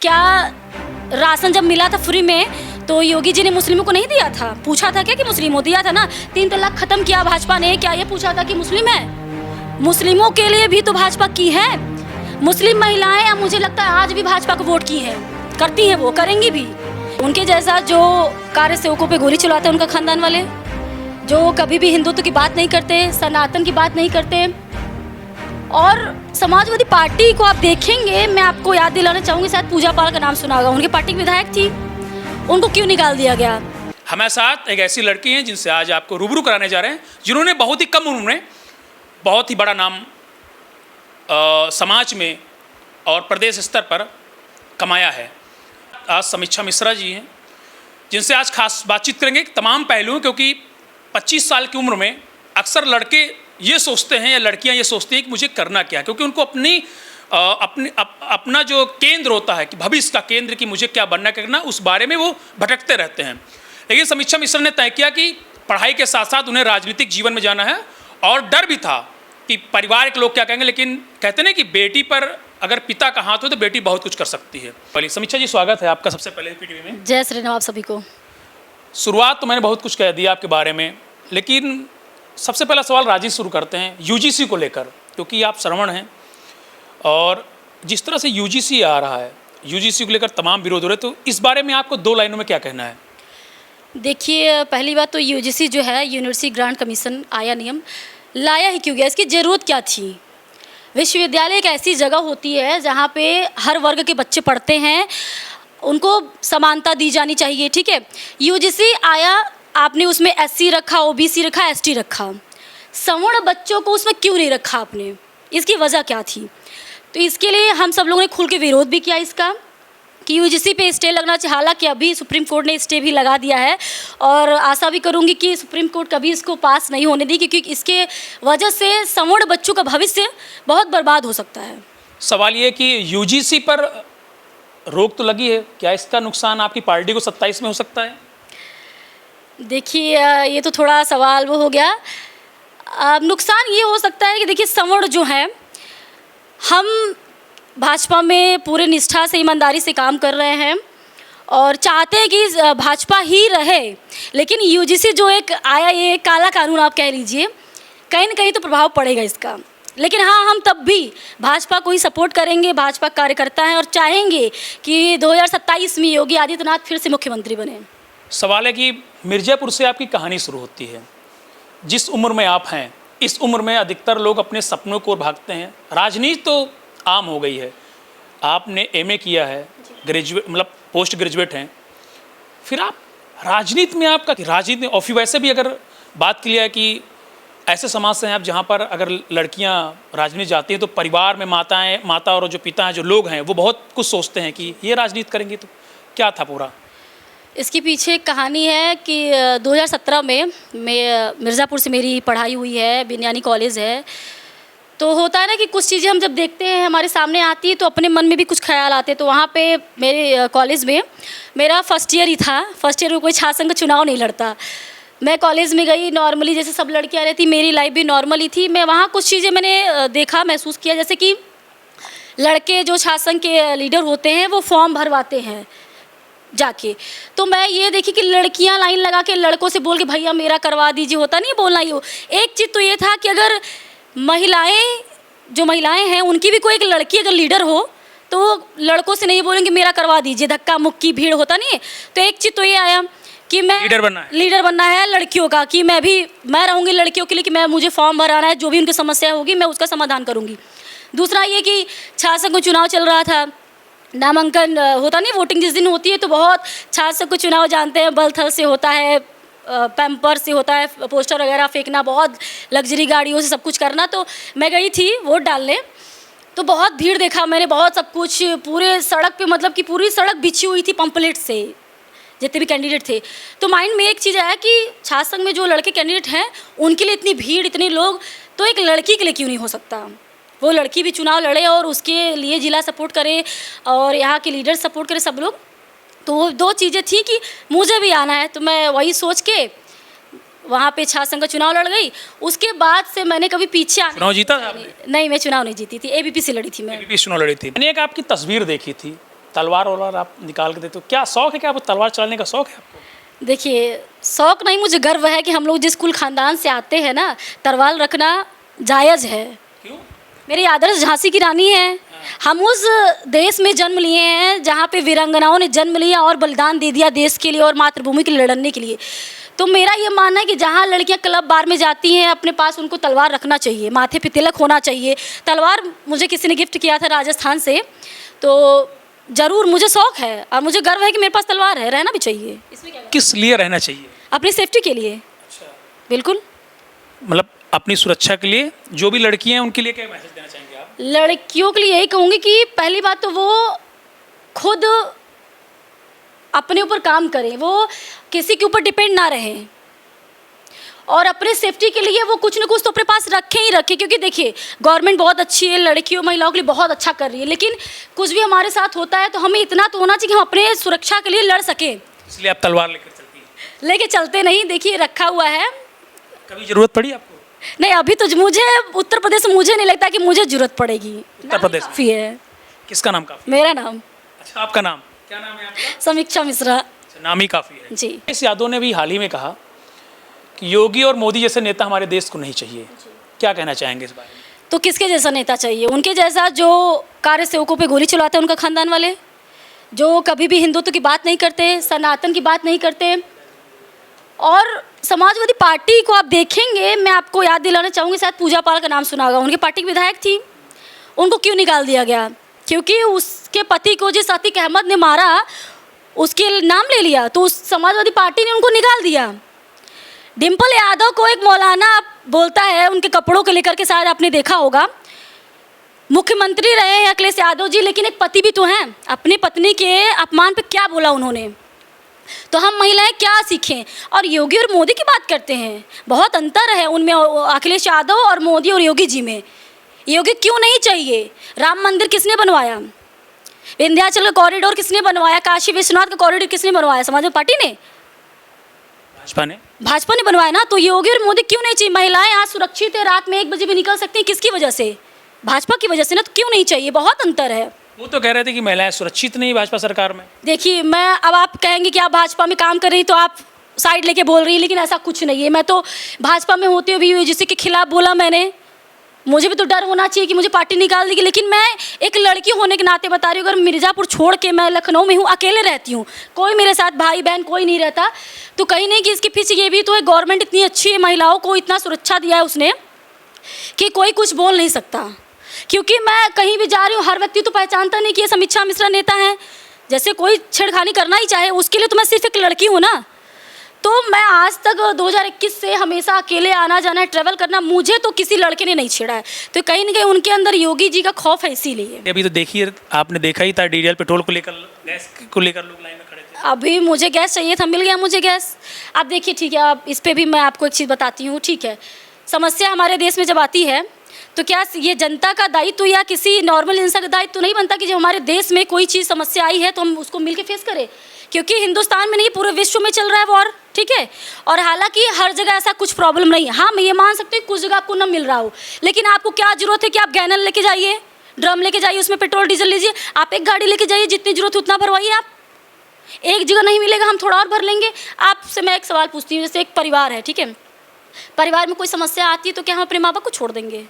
क्या राशन जब मिला था फ्री में तो योगी जी ने मुस्लिमों को नहीं दिया था? पूछा था क्या कि मुस्लिमों? दिया था ना। 3 तलाक खत्म किया भाजपा ने, क्या ये पूछा था कि मुस्लिम है? मुस्लिमों के लिए भी तो भाजपा की है। मुस्लिम महिलाएं मुझे लगता है आज भी भाजपा को वोट की है, करती हैं, वो करेंगी भी। उनके जैसा जो कार्य सेवकों पे गोली चलाते हैं, उनका खानदान वाले जो कभी भी हिंदुत्व की बात नहीं करते, सनातन की बात नहीं करते। और समाजवादी पार्टी को आप देखेंगे, मैं आपको याद दिलाना चाहूँगी, शायद पूजा पाल का नाम सुना होगा, उनकी पार्टी की विधायक थी, उनको क्यों निकाल दिया गया? हमारे साथ एक ऐसी लड़की हैं जिनसे आज आपको रूबरू कराने जा रहे हैं, जिन्होंने बहुत ही कम उम्र में बहुत ही बड़ा नाम समाज में और प्रदेश स्तर पर कमाया है। आज समीक्षा मिश्रा जी हैं, जिनसे आज खास बातचीत करेंगे तमाम पहलुओं, क्योंकि 25 साल की उम्र में अक्सर लड़के ये सोचते हैं या लड़कियां ये सोचती हैं कि मुझे करना क्या है, क्योंकि उनको अपना जो केंद्र होता है कि भविष्य का केंद्र कि मुझे क्या बनना करना, उस बारे में वो भटकते रहते हैं। लेकिन समीक्षा मिश्रा ने तय किया कि पढ़ाई के साथ साथ उन्हें राजनीतिक जीवन में जाना है, और डर भी था कि परिवार के लोग क्या कहेंगे, लेकिन कहते हैं कि बेटी पर अगर पिता का हाथ हो तो बेटी बहुत कुछ कर सकती है। पहले समीक्षा जी, स्वागत है आपका सबसे पहले पीटीवी में। जय श्री राम आप सभी को। शुरुआत तो मैंने बहुत कुछ कह दिया आपके बारे में, लेकिन सबसे पहला सवाल राजी शुरू करते हैं यूजीसी को लेकर, क्योंकि आप श्रवण हैं और जिस तरह से यूजीसी आ रहा है, यूजीसी को लेकर तमाम विरोध हो रहे, तो इस बारे में आपको 2 लाइनों में क्या कहना है? देखिए, पहली बात तो यूजीसी जो है, यूनिवर्सिटी ग्रांट कमीशन आया नियम, लाया ही क्यों गया? इसकी ज़रूरत क्या थी? विश्वविद्यालय एक ऐसी जगह होती है जहाँ पे हर वर्ग के बच्चे पढ़ते हैं, उनको समानता दी जानी चाहिए, ठीक है। यूजीसी आया, आपने उसमें एससी रखा, ओबीसी रखा, एसटी रखा, सवर्ण बच्चों को उसमें क्यों नहीं रखा आपने? इसकी वजह क्या थी? तो इसके लिए हम सब लोगों ने खुल के विरोध भी किया इसका कि यूजीसी पे स्टे लगना चाहिए। हालांकि अभी सुप्रीम कोर्ट ने स्टे भी लगा दिया है, और आशा भी करूंगी कि सुप्रीम कोर्ट कभी इसको पास नहीं होने दी, क्योंकि इसके वजह से सवर्ण बच्चों का भविष्य बहुत बर्बाद हो सकता है। सवाल ये कि यूजीसी पर रोक तो लगी है, क्या इसका नुकसान आपकी पार्टी को 27 में हो सकता है? देखिए, ये तो थोड़ा सवाल वो हो गया। नुकसान ये हो सकता है कि देखिए, सवर्ण जो है, हम भाजपा में पूरे निष्ठा से, ईमानदारी से काम कर रहे हैं और चाहते हैं कि भाजपा ही रहे, लेकिन यूजीसी जो एक आया, ये काला कानून आप कह लीजिए, कहीं ना कहीं तो प्रभाव पड़ेगा इसका। लेकिन हाँ, हम तब भी भाजपा को ही सपोर्ट करेंगे, भाजपा कार्यकर्ता हैं और चाहेंगे कि 2027 में योगी आदित्यनाथ फिर से मुख्यमंत्री बने। सवाल है कि मिर्ज़ापुर से आपकी कहानी शुरू होती है। जिस उम्र में आप हैं, इस उम्र में अधिकतर लोग अपने सपनों को भागते हैं। राजनीति तो आम हो गई है, आपने एमए किया है, ग्रेजुएट मतलब पोस्ट ग्रेजुएट हैं, फिर आप राजनीति में आपका राजनीति में, और फिर वैसे भी अगर बात की है कि ऐसे समाज से हैं आप जहाँ पर अगर लड़कियाँ राजनीति जाती हैं तो परिवार में माता और जो पिता हैं, जो लोग हैं, वो बहुत कुछ सोचते हैं कि ये राजनीति करेंगी। तो क्या था पूरा? इसके पीछे एक कहानी है कि 2017 में मैं मिर्ज़ापुर से मेरी पढ़ाई हुई है, बिनियानी कॉलेज है। तो होता है ना कि कुछ चीज़ें हम जब देखते हैं, हमारे सामने आती है, तो अपने मन में भी कुछ ख्याल आते हैं। तो वहाँ पे मेरे कॉलेज में मेरा फर्स्ट ईयर ही था। फर्स्ट ईयर में कोई छात्र संघ का चुनाव नहीं लड़ता। मैं कॉलेज में गई नॉर्मली, जैसे सब लड़कियाँ रहती, मेरी लाइफ भी नॉर्मल ही थी। मैं वहाँ कुछ चीज़ें मैंने देखा, महसूस किया, जैसे कि लड़के जो छात्र संघ के लीडर होते हैं वो फॉर्म भरवाते हैं जाके। तो मैं ये देखी कि लड़कियां लाइन लगा के लड़कों से बोल के भैया मेरा करवा दीजिए, होता नहीं बोलना ही हो। एक चीज़ तो ये था कि अगर महिलाएं हैं, उनकी भी कोई एक लड़की अगर लीडर हो तो लड़कों से नहीं बोलेंगे मेरा करवा दीजिए, धक्का मुक्की भीड़ होता नहीं है। तो एक चीज़ तो ये आया कि मैं लीडर बनना है लड़कियों का, कि मैं रहूँगी लड़कियों के लिए, कि मुझे फॉर्म भराना है, जो भी उनकी समस्या होगी मैं उसका समाधान करूँगी। दूसरा ये कि छात्र संघ को चुनाव चल रहा था, नामांकन होता नहीं, वोटिंग जिस दिन होती है तो बहुत छात्र संघ को चुनाव जानते हैं, बल थल से होता है, पैम्पर से होता है, पोस्टर वगैरह फेंकना, बहुत लग्जरी गाड़ियों से सब कुछ करना। तो मैं गई थी वोट डालने, तो बहुत भीड़ देखा मैंने, बहुत सब कुछ, पूरे सड़क पे, मतलब कि पूरी सड़क बिछी हुई थी पम्पलेट से, जितने भी कैंडिडेट थे। तो माइंड में एक चीज़ आया कि छात्र संघ में जो लड़के कैंडिडेट हैं, उनके लिए इतनी भीड़, इतने लोग, तो एक लड़की के लिए क्यों नहीं हो सकता? वो लड़की भी चुनाव लड़े और उसके लिए जिला सपोर्ट करे और यहाँ के लीडर सपोर्ट करे, सब लोग। तो वो 2 चीज़ें थी कि मुझे भी आना है। तो मैं वही सोच के वहाँ पे छात्र संघ का चुनाव लड़ गई। उसके बाद से मैंने कभी पीछे चुनाव जीता था आपने? नहीं, मैं चुनाव नहीं जीती थी, एबीपी से लड़ी थी मैं। एबीपी चुनाव लड़ी थी। मैंने एक आपकी तस्वीर देखी थी, तलवार वलवार आप निकाल के देते हो, क्या शौक है, क्या आपको तलवार चलाने का शौक है आपको? देखिए, शौक नहीं, मुझे गर्व है कि हम लोग जिस कुल खानदान से आते हैं ना, तलवार रखना जायज़ है। क्यों? मेरी आदर्श झांसी की रानी है। हम उस देश में जन्म लिए हैं जहाँ पे वीरांगनाओं ने जन्म लिया और बलिदान दे दिया देश के लिए और मातृभूमि के लिए लड़ने के लिए। तो मेरा ये मानना है कि जहाँ लड़कियाँ क्लब बार में जाती हैं, अपने पास उनको तलवार रखना चाहिए, माथे पे तिलक होना चाहिए। तलवार मुझे किसी ने गिफ्ट किया था राजस्थान से, तो ज़रूर मुझे शौक़ है और मुझे गर्व है कि मेरे पास तलवार है, रहना भी चाहिए। इसमें क्या, किस लिए रहना चाहिए? अपनी सेफ्टी के लिए। अच्छा, बिल्कुल, मतलब अपनी सुरक्षा के लिए। जो भी लड़कियां हैं उनके लिए क्या मैसेज देना चाहेंगे आप? लड़कियों के लिए यही कहूँगी कि पहली बात तो वो खुद अपने ऊपर काम करें, वो किसी के ऊपर डिपेंड ना रहें और अपने सेफ्टी के लिए वो कुछ ना कुछ तो अपने पास रखें ही रखें। क्योंकि देखिए, गवर्नमेंट बहुत अच्छी है, लड़कियों महिलाओं के लिए बहुत अच्छा कर रही है, लेकिन कुछ भी हमारे साथ होता है तो हमें इतना तो होना चाहिए कि हम अपने सुरक्षा के लिए लड़ सकें। इसलिए आप तलवार लेकर चलती हैं? लेके चलते नहीं, देखिए रखा हुआ है। कभी ज़रूरत पड़ी आपको? नहीं, अभी तो मुझे उत्तर प्रदेश में मुझे नहीं लगता कि मुझे जरूरत पड़ेगी। उत्तर प्रदेश काफ़ी है। किसका नाम काफ़ी? मेरा नाम अच्छा, आपका नाम क्या नाम है आपका? समीक्षा मिश्रा अच्छा, नाम ही काफ़ी है जी। इस यादव ने भी हाल ही में कहा कि योगी और मोदी जैसे नेता हमारे देश को नहीं चाहिए। क्या कहना चाहेंगे इस बारे में? तो किसके जैसा नेता चाहिए? उनके जैसा जो कार्य सेवकों पे गोली चलाते हैं, उनका खानदान वाले, जो कभी भी हिंदुत्व की बात नहीं करते, सनातन की बात नहीं करते। और समाजवादी पार्टी को आप देखेंगे, मैं आपको याद दिलाना चाहूँगी, शायद पूजा पाल का नाम सुना होगा, उनकी पार्टी की विधायक थी। उनको क्यों निकाल दिया गया? क्योंकि उसके पति को जिस अतीक अहमद ने मारा, उसके नाम ले लिया, तो उस समाजवादी पार्टी ने उनको निकाल दिया। डिम्पल यादव को एक मौलाना बोलता है उनके कपड़ों को लेकर के, शायद आपने देखा होगा। मुख्यमंत्री रहे हैं अखिलेश यादव जी, लेकिन एक पति भी तो हैं। अपनी पत्नी के अपमान पे क्या बोला उन्होंने? तो हम महिलाएं क्या सीखें? और योगी और मोदी की बात करते हैं, बहुत अंतर है उनमें, अखिलेश यादव और मोदी और योगी जी में। योगी क्यों नहीं चाहिए? राम मंदिर किसने बनवाया? विंध्याचल का कॉरिडोर किसने बनवाया? काशी विश्वनाथ का कॉरिडोर किसने बनवाया? समाजवादी पार्टी ने, भाजपा ने बनवाया ना। तो योगी और मोदी क्यों नहीं चाहिए? महिलाएं आज सुरक्षित है, रात में 1 बजे भी निकल सकती हैं। किसकी वजह से? भाजपा की वजह से ना। तो क्यों नहीं चाहिए? बहुत अंतर है। वो तो कह रहे थे कि महिलाएं सुरक्षित नहीं भाजपा सरकार में। देखिए, मैं अब आप कहेंगे कि आप भाजपा में काम कर रही तो आप साइड लेके बोल रही, लेकिन ऐसा कुछ नहीं है। मैं तो भाजपा में होते हुए भी जिसके खिलाफ बोला मैंने, मुझे भी तो डर होना चाहिए कि मुझे पार्टी निकाल देगी। लेकिन मैं एक लड़की होने के नाते बता रही हूँ, अगर मिर्ज़ापुर छोड़ के मैं लखनऊ में हूँ, अकेले रहती हूँ, कोई मेरे साथ भाई बहन कोई नहीं रहता, तो कहीं नहीं कि इसके पीछे ये भी तो है, गवर्नमेंट इतनी अच्छी है, महिलाओं को इतना सुरक्षा दिया है उसने कि कोई कुछ बोल नहीं सकता। क्योंकि मैं कहीं भी जा रही हूँ, हर व्यक्ति तो पहचानता नहीं कि ये समीक्षा मिश्रा नेता हैं। जैसे कोई छेड़खानी करना ही चाहे, उसके लिए तो मैं सिर्फ एक लड़की हूँ ना। तो मैं आज तक 2021 से हमेशा अकेले आना जाना, ट्रैवल करना, मुझे तो किसी लड़के ने नहीं छेड़ा है। तो कहीं ना कहीं उनके अंदर योगी जी का खौफ है, इसीलिए। अभी तो देखिए, आपने देखा ही था, डीजल पेट्रोल को लेकर, गैस को लेकर लोग लाइन में खड़े थे। अभी मुझे गैस चाहिए था, मिल गया मुझे गैस। आप देखिए, ठीक है, आप इस पर भी मैं आपको एक चीज़ बताती हूँ, ठीक है। समस्या हमारे देश में जब आती है तो क्या ये जनता का दायित्व या किसी नॉर्मल इंसान का दायित्व नहीं बनता कि जब हमारे देश में कोई चीज़ समस्या आई है तो हम उसको मिलके फेस करें? क्योंकि हिंदुस्तान में नहीं, पूरे विश्व में चल रहा है वॉर, ठीक है। और हालांकि हर जगह ऐसा कुछ प्रॉब्लम नहीं है। हाँ, मैं ये मान सकती हूँ कुछ जगह आपको न मिल रहा हो, लेकिन आपको क्या जरूरत है कि आप गैलन लेके जाइए, ड्रम लेके जाइए, उसमें पेट्रोल डीजल लीजिए। आप एक गाड़ी लेके जाइए, जितनी जरूरत है उतना भरवाइए। आप एक जगह नहीं मिलेगा, हम थोड़ा और भर लेंगे। आपसे मैं एक सवाल पूछती हूँ, जैसे एक परिवार है, ठीक है, परिवार में कोई समस्या आती है तो क्या हम अपने माँ बाप को छोड़ देंगे?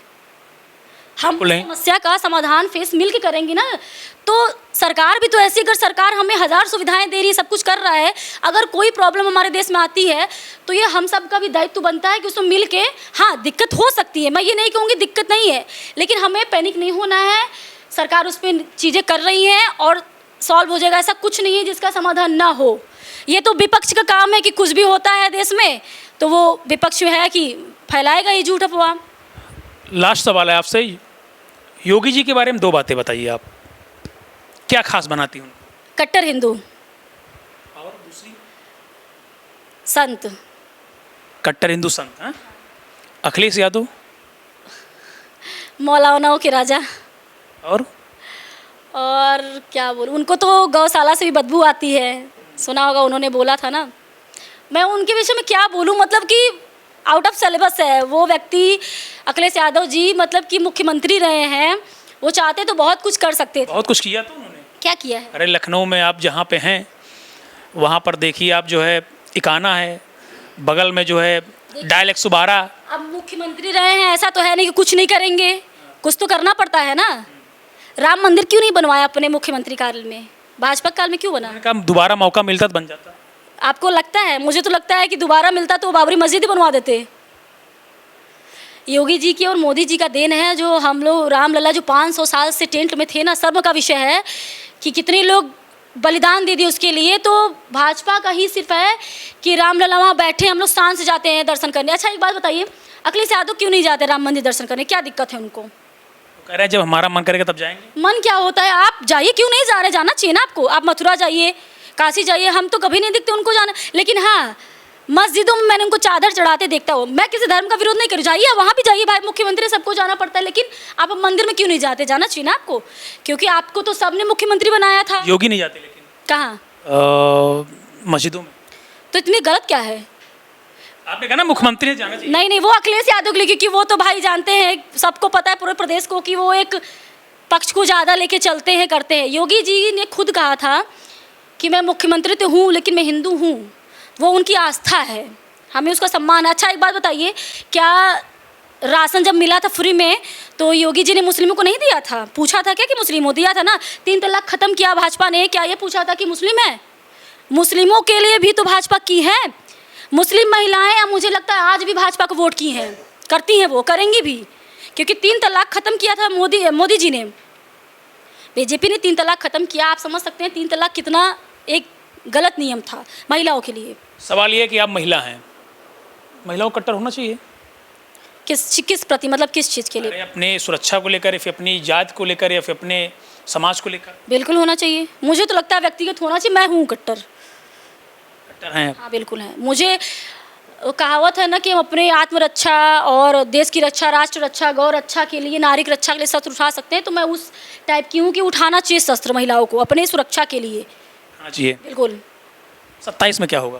हम समस्या का समाधान फेस मिल के करेंगे ना। तो सरकार भी तो ऐसी, अगर सरकार हमें 1000 सुविधाएं दे रही है, सब कुछ कर रहा है, अगर कोई प्रॉब्लम हमारे देश में आती है तो ये हम सब का भी दायित्व बनता है कि उसमें मिल के, हाँ दिक्कत हो सकती है, मैं ये नहीं कहूँगी दिक्कत नहीं है, लेकिन हमें पैनिक नहीं होना है। सरकार उस पर चीज़ें कर रही हैं और सॉल्व हो जाएगा, ऐसा कुछ नहीं है जिसका समाधान ना हो। ये तो विपक्ष का काम है कि कुछ भी होता है देश में तो वो विपक्ष है कि फैलाएगा ये झूठ अफवाह। लास्ट सवाल है आपसे, योगी जी के बारे में 2 बातें बताइए आप, क्या खास बनाती हूँ? कट्टर हिंदू और दूसरी? संत। कट्टर हिंदू संत। हाँ, अखिलेश यादव मौलानाओं के राजा। और क्या बोलूं, उनको तो गौशाला से भी बदबू आती है, सुना होगा, उन्होंने बोला था ना। मैं उनके विषय में क्या बोलूं, मतलब कि आउट ऑफ सिलेबस है वो व्यक्ति। अखिलेश यादव जी मतलब कि मुख्यमंत्री रहे हैं, वो चाहते तो बहुत कुछ कर सकते थे। बहुत कुछ किया तो उन्होंने। क्या किया है? अरे लखनऊ में आप जहाँ पे हैं वहाँ पर देखिए आप जो है इकाना है, बगल में जो है डायल 112। अब मुख्यमंत्री रहे हैं, ऐसा तो है नहीं कि कुछ नहीं करेंगे, कुछ तो करना पड़ता है ना। राम मंदिर क्यों नहीं बनवाया अपने मुख्यमंत्री काल में? भाजपा काल में क्यों बना? मैंने कहा दोबारा मौका मिलता तो बन जाता। आपको लगता है? मुझे तो लगता है कि दोबारा मिलता तो बाबरी मस्जिद ही बनवा देते। योगी जी की और मोदी जी का देन है, जो हम लोग रामलला जो 500 साल से टेंट में थे ना, शर्म का विषय है कि कितने लोग बलिदान दे दिए उसके लिए। तो भाजपा का ही सिर्फ है कि रामलला वहाँ बैठे, हम लोग शान से जाते हैं दर्शन करने। अच्छा एक बात बताइए, अखिलेश यादव क्यों नहीं जाते राम मंदिर दर्शन करने? क्या दिक्कत है उनको? कह रहे हैं जब हमारा मन करेगा तब जाएंगे। मन क्या होता है? आप जाइए, क्यों नहीं जा रहे? जाना चाहिए ना आपको। आप मथुरा जाइए, काशी जाइए, हम तो कभी नहीं दिखते उनको जाना। लेकिन हाँ, मस्जिदों में मैंने उनको चादर चढ़ाते देखता हूँ। मैं किसी धर्म का विरोध नहीं करूँ, जाइए वहाँ भी जाइए भाई, मुख्यमंत्री सबको जाना पड़ता है। लेकिन आप मंदिर में क्यों नहीं जाते? जाना चाहिए ना आपको, क्योंकि आपको तो सबने मुख्यमंत्री बनाया था। योगी नहीं जाते लेकिन कहाँ? मस्जिदों में। तो इतनी गलत क्या है? आपने कहा ना मुख्यमंत्री ने जाना चाहिए। नहीं नहीं, वो अखिलेश यादव के लिए, क्योंकि वो तो भाई जानते हैं, सबको पता है पूरे प्रदेश को कि वो एक पक्ष को ज़्यादा लेके चलते हैं, करते हैं। योगी जी ने खुद कहा था कि मैं मुख्यमंत्री तो हूँ लेकिन मैं हिंदू हूँ। वो उनकी आस्था है, हमें उसका सम्मान। अच्छा एक बात बताइए, क्या राशन जब मिला था फ्री में तो योगी जी ने मुस्लिमों को नहीं दिया था? पूछा था क्या कि मुस्लिमों? दिया था ना। 3 तलाक खत्म किया भाजपा ने, क्या ये पूछा था कि मुस्लिम है? मुस्लिमों के लिए भी तो भाजपा की है। मुस्लिम महिलाएं अब मुझे लगता है आज भी भाजपा को वोट की हैं, करती हैं, वो करेंगी भी, क्योंकि 3 तलाक खत्म किया था मोदी जी ने। बीजेपी ने 3 तलाक खत्म किया। आप समझ सकते हैं 3 तलाक कितना एक गलत नियम था महिलाओं के लिए। सवाल ये है कि आप महिला हैं, महिलाओं को कट्टर होना चाहिए किस प्रति, मतलब किस चीज़ के लिए? अरे अपने सुरक्षा को लेकर या फिर अपनी जात को लेकर या फिर अपने समाज को लेकर? बिल्कुल होना चाहिए। मुझे तो लगता है व्यक्तिगत होना चाहिए। मैं हूँ कट्टर। कट्टर हैं? हाँ बिल्कुल है। मुझे कहावत है ना कि हम अपने आत्मरक्षा और देश की रक्षा, राष्ट्र रक्षा, गौ रक्षा के लिए, नारी की रक्षा के लिए शस्त्र उठा सकते हैं। तो मैं उस टाइप की हूँ कि उठाना चाहिए शस्त्र महिलाओं को अपने सुरक्षा के लिए। हाँ चाहिए। बिल्कुल। 27 में क्या होगा?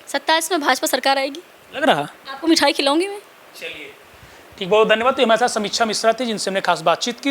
27 में भाजपा सरकार आएगी। लग रहा? आपको मिठाई खिलाऊंगी मैं। चलिए ठीक, बहुत धन्यवाद। तो हमारे साथ समीक्षा मिश्रा थी जिनसे हमने खास बातचीत की।